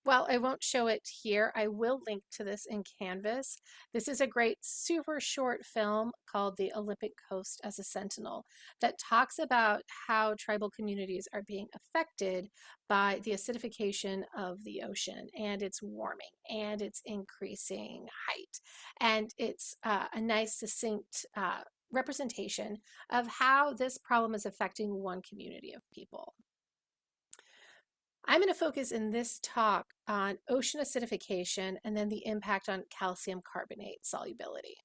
While I won't show it here, I will link to this in Canvas. This is a great super short film called The Olympic Coast as a Sentinel that talks about how tribal communities are being affected by the acidification of the ocean and its warming and its increasing height. And it's a nice succinct representation of how this problem is affecting one community of people. I'm going to focus in this talk on ocean acidification and then the impact on calcium carbonate solubility.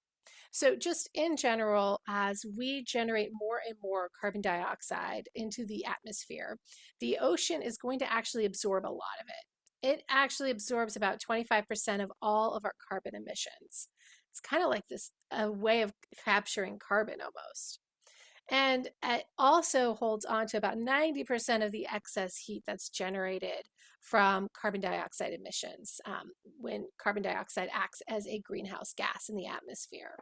So just in general, as we generate more and more carbon dioxide into the atmosphere, the ocean is going to actually absorb a lot of it. It actually absorbs about 25% of all of our carbon emissions. It's kind of like this a way of capturing carbon almost. And it also holds on to about 90% of the excess heat that's generated from carbon dioxide emissions when carbon dioxide acts as a greenhouse gas in the atmosphere.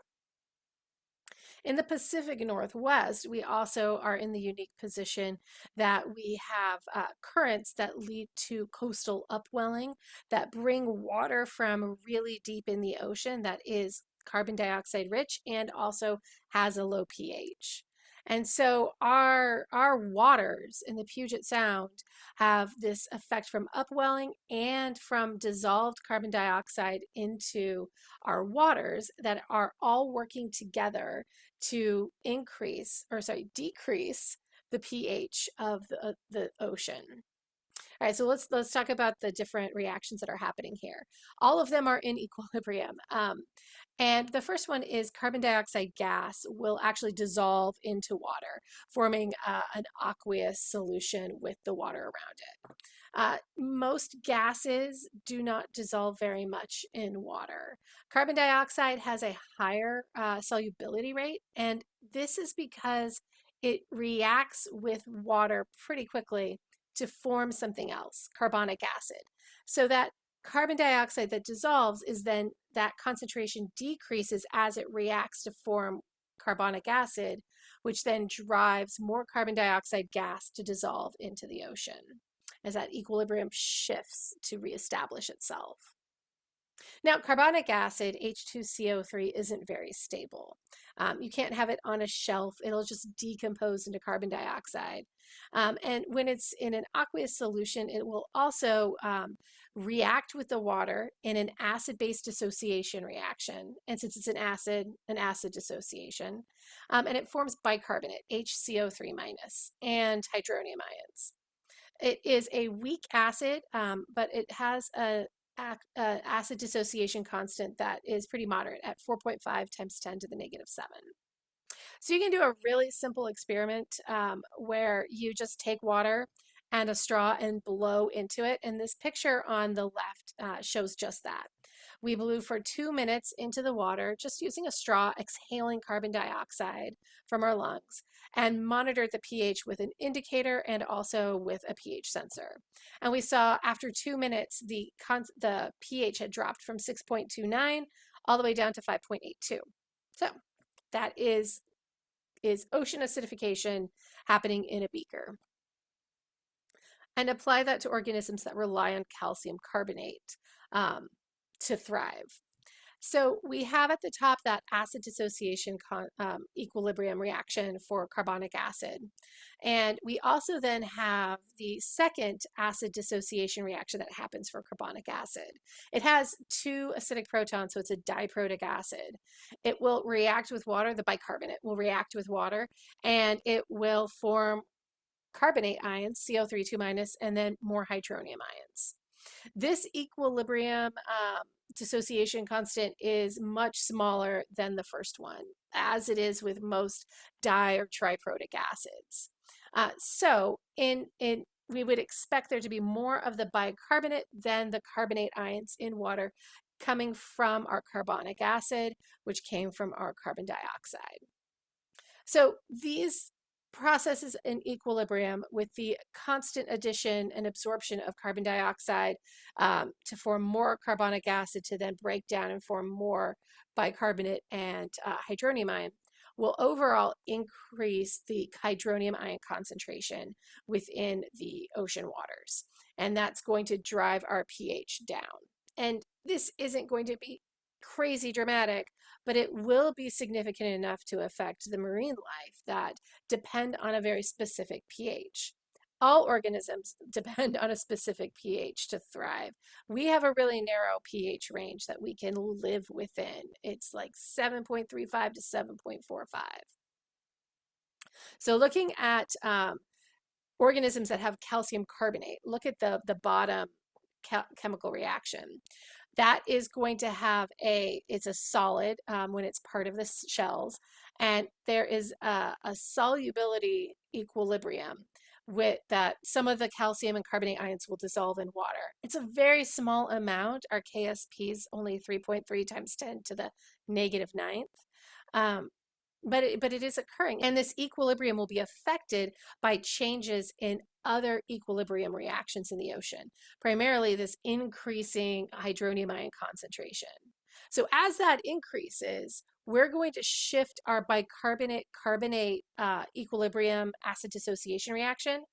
In the Pacific Northwest, we also are in the unique position that we have currents that lead to coastal upwelling that bring water from really deep in the ocean that is carbon dioxide rich and also has a low pH. And so our waters in the Puget Sound have this effect from upwelling and from dissolved carbon dioxide into our waters that are all working together to decrease the pH of the ocean. All right, so let's talk about the different reactions that are happening here. All of them are in equilibrium. And the first one is carbon dioxide gas will actually dissolve into water, forming an aqueous solution with the water around it. Most gases do not dissolve very much in water. Carbon dioxide has a higher solubility rate, and this is because it reacts with water pretty quickly to form something else, carbonic acid. So that carbon dioxide that dissolves is then that concentration decreases as it reacts to form carbonic acid, which then drives more carbon dioxide gas to dissolve into the ocean as that equilibrium shifts to reestablish itself. Now, carbonic acid, H2CO3, isn't very stable. You can't have it on a shelf. It'll just decompose into carbon dioxide. And when it's in an aqueous solution, it will also react with the water in an acid-base dissociation reaction. And since it's an acid dissociation. And it forms bicarbonate, HCO3 minus, and hydronium ions. It is a weak acid, but it has a acid dissociation constant that is pretty moderate at 4.5 times 10 to the negative 7. So you can do a really simple experiment where you just take water and a straw and blow into it. And this picture on the left shows just that. We blew for 2 minutes into the water, just using a straw, exhaling carbon dioxide from our lungs, and monitored the pH with an indicator and also with a pH sensor. And we saw after 2 minutes, the pH had dropped from 6.29 all the way down to 5.82. So that is ocean acidification happening in a beaker. And apply that to organisms that rely on calcium carbonate to thrive. So we have at the top that acid dissociation equilibrium reaction for carbonic acid. And we also then have the second acid dissociation reaction that happens for carbonic acid. It has 2 acidic protons, so it's a diprotic acid. It will react with water, the bicarbonate will react with water, and it will form carbonate ions, CO3 2 minus, and then more hydronium ions. This equilibrium dissociation constant is much smaller than the first one, as it is with most di or triprotic acids. So we would expect there to be more of the bicarbonate than the carbonate ions in water coming from our carbonic acid, which came from our carbon dioxide. So these processes in equilibrium with the constant addition and absorption of carbon dioxide to form more carbonic acid to then break down and form more bicarbonate and hydronium ion will overall increase the hydronium ion concentration within the ocean waters. and that's going to drive our pH down. And this isn't going to be crazy dramatic, but it will be significant enough to affect the marine life that depend on a very specific pH. All organisms depend on a specific pH to thrive. We have a really narrow pH range that we can live within. It's like 7.35 to 7.45. So looking at organisms that have calcium carbonate, look at the bottom chemical reaction. That is going to have it's a solid when it's part of the shells, and there is a solubility equilibrium with that some of the calcium and carbonate ions will dissolve in water. It's a very small amount. Our KSP is only 3.3 times 10 to the negative ninth. But it is occurring, and this equilibrium will be affected by changes in other equilibrium reactions in the ocean, primarily this increasing hydronium ion concentration. So as that increases, we're going to shift our bicarbonate-carbonate equilibrium acid dissociation reaction.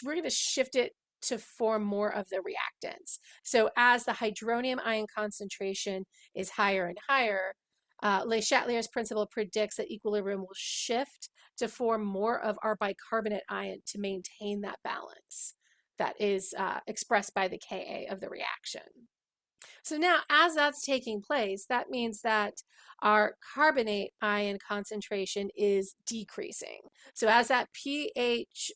We're going to shift it to form more of the reactants. So as the hydronium ion concentration is higher and higher, Le Chatelier's principle predicts that equilibrium will shift to form more of our bicarbonate ion to maintain that balance that is expressed by the Ka of the reaction. So now, as that's taking place, that means that our carbonate ion concentration is decreasing. So as that pH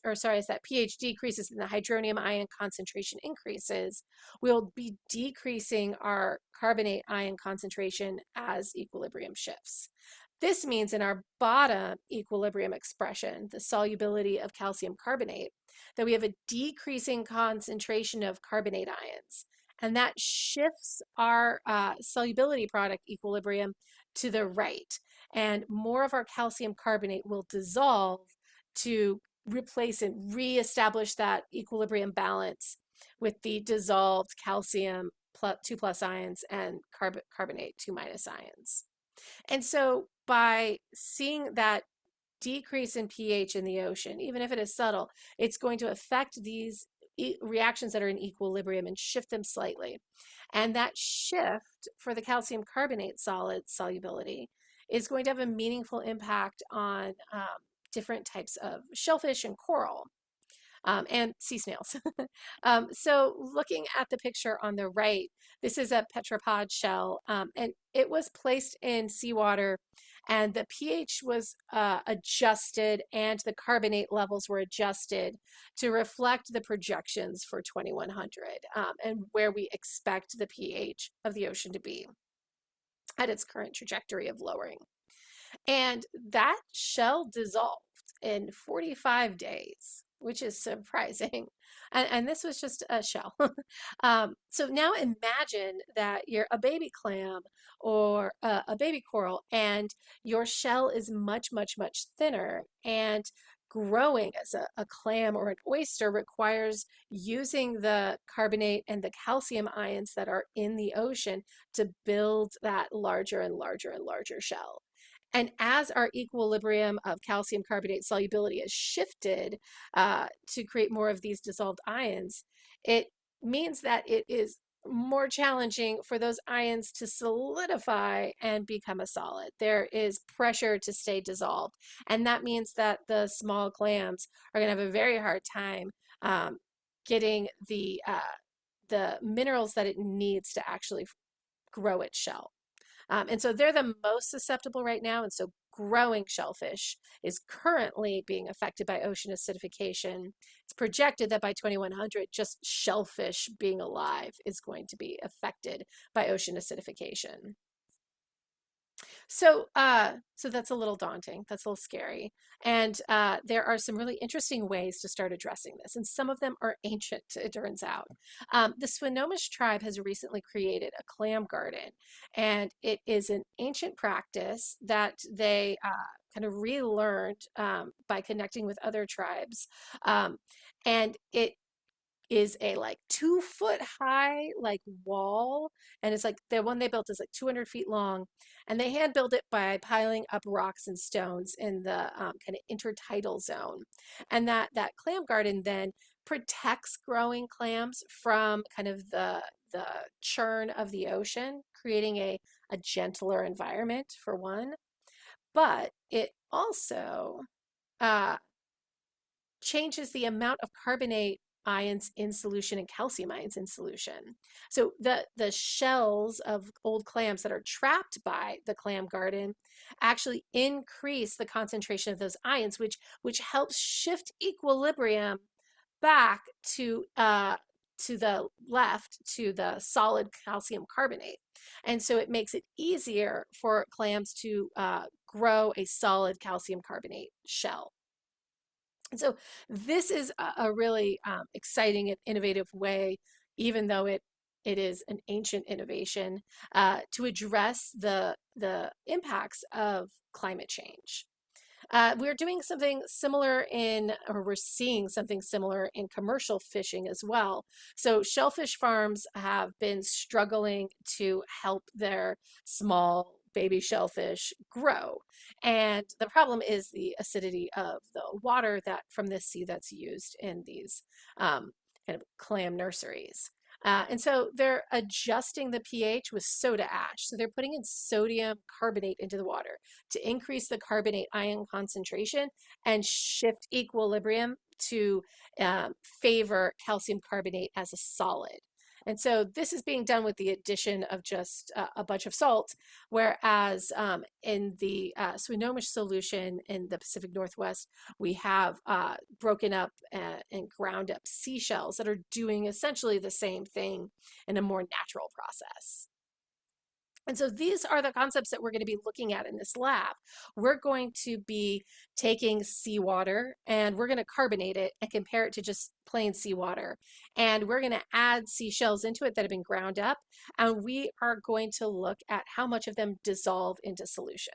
decreases and the hydronium ion concentration increases, we'll be decreasing our carbonate ion concentration as equilibrium shifts. This means in our bottom equilibrium expression, the solubility of calcium carbonate, that we have a decreasing concentration of carbonate ions. And that shifts our solubility product equilibrium to the right. And more of our calcium carbonate will dissolve to replace and reestablish that equilibrium balance with the dissolved calcium 2+ ions and carbonate 2- ions. And so by seeing that decrease in pH in the ocean, even if it is subtle, it's going to affect these reactions that are in equilibrium and shift them slightly. And that shift for the calcium carbonate solid solubility is going to have a meaningful impact on different types of shellfish and coral. And sea snails. So looking at the picture on the right, this is a tetrapod shell, and it was placed in seawater, and the pH was adjusted and the carbonate levels were adjusted to reflect the projections for 2100 and where we expect the pH of the ocean to be at its current trajectory of lowering. And that shell dissolved in 45 days, which is surprising. And this was just a shell. So now imagine that you're a baby clam or a baby coral, and your shell is much, much, much thinner. And growing as a clam or an oyster requires using the carbonate and the calcium ions that are in the ocean to build that larger and larger and larger shell. And as our equilibrium of calcium carbonate solubility is shifted to create more of these dissolved ions, it means that it is more challenging for those ions to solidify and become a solid. There is pressure to stay dissolved. And that means that the small clams are going to have a very hard time getting the minerals that it needs to actually grow its shell. And so they're the most susceptible right now. And so growing shellfish is currently being affected by ocean acidification. It's projected that by 2100, just shellfish being alive is going to be affected by ocean acidification. So, so that's a little daunting. That's a little scary. And there are some really interesting ways to start addressing this. And some of them are ancient, it turns out. The Swinomish tribe has recently created a clam garden. And it is an ancient practice that they kind of relearned by connecting with other tribes. And it is a like 2-foot high like wall, and it's like the one they built is like 200 feet long, and they hand built it by piling up rocks and stones in the kind of intertidal zone. And that clam garden then protects growing clams from kind of the churn of the ocean, creating a gentler environment for one, but it also uh, changes the amount of carbonate ions in solution and calcium ions in solution. So the shells of old clams that are trapped by the clam garden actually increase the concentration of those ions, which helps shift equilibrium back to the left to the solid calcium carbonate. And so it makes it easier for clams to grow a solid calcium carbonate shell. And so this is a really exciting and innovative way, even though it is an ancient innovation, to address the impacts of climate change. We're doing something similar or we're seeing something similar in commercial fishing as well. So shellfish farms have been struggling to help their small baby shellfish grow. And the problem is the acidity of the water that from the sea that's used in these kind of clam nurseries. And so they're adjusting the pH with soda ash. So they're putting in sodium carbonate into the water to increase the carbonate ion concentration and shift equilibrium to favor calcium carbonate as a solid. And so this is being done with the addition of just a bunch of salt, whereas in the Swinomish solution in the Pacific Northwest, we have broken up and ground up seashells that are doing essentially the same thing in a more natural process. And so these are the concepts that we're going to be looking at in this lab. We're going to be taking seawater and we're going to carbonate it and compare it to just plain seawater. And we're going to add seashells into it that have been ground up. And we are going to look at how much of them dissolve into solution.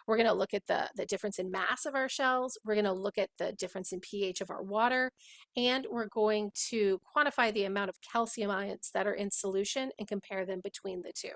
We're going to look at the difference in mass of our shells. We're going to look at the difference in pH of our water. And we're going to quantify the amount of calcium ions that are in solution and compare them between the two.